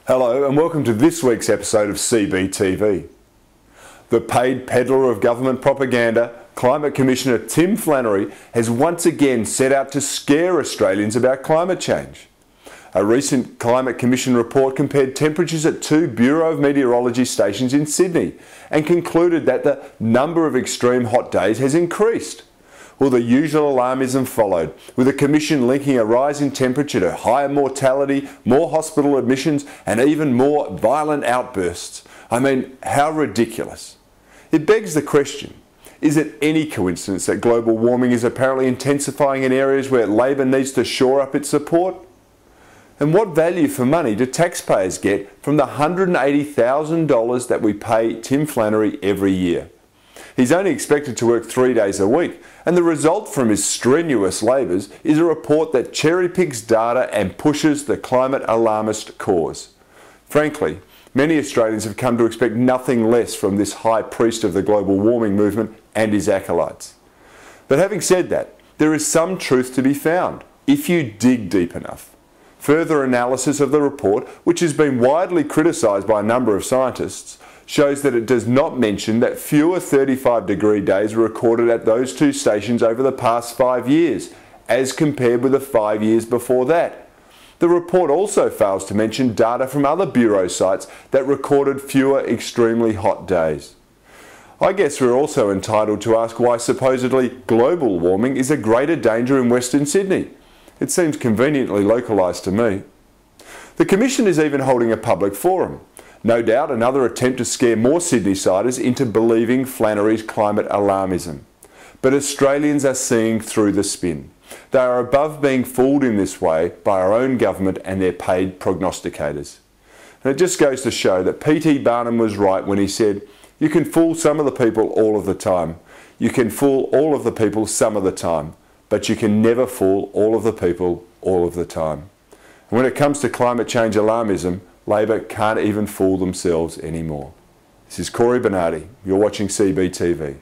Hello and welcome to this week's episode of CBTV. The paid peddler of government propaganda, Climate Commissioner Tim Flannery has once again set out to scare Australians about climate change. A recent Climate Commission report compared temperatures at 2 Bureau of Meteorology stations in Sydney and concluded that the number of extreme hot days has increased. Well, the usual alarmism followed, with the Commission linking a rise in temperature to higher mortality, more hospital admissions and even more violent outbursts. I mean, how ridiculous. It begs the question, is it any coincidence that global warming is apparently intensifying in areas where Labor needs to shore up its support? And what value for money do taxpayers get from the $180,000 that we pay Tim Flannery every year? He's only expected to work 3 days a week, and the result from his strenuous labours is a report that cherry-picks data and pushes the climate alarmist cause. Frankly, many Australians have come to expect nothing less from this high priest of the global warming movement and his acolytes. But having said that, there is some truth to be found, if you dig deep enough. Further analysis of the report, which has been widely criticised by a number of scientists, shows that it does not mention that fewer 35-degree days were recorded at those two stations over the past 5 years, as compared with the 5 years before that. The report also fails to mention data from other Bureau sites that recorded fewer extremely hot days. I guess we're also entitled to ask why supposedly global warming is a greater danger in Western Sydney. It seems conveniently localised to me. The Commission is even holding a public forum. No doubt another attempt to scare more Sydney-siders into believing Flannery's climate alarmism. But Australians are seeing through the spin. They are above being fooled in this way by our own government and their paid prognosticators. And it just goes to show that P.T. Barnum was right when he said, "You can fool some of the people all of the time. You can fool all of the people some of the time. But you can never fool all of the people all of the time." And when it comes to climate change alarmism, Labor can't even fool themselves anymore. This is Cory Bernardi. You're watching CBTV.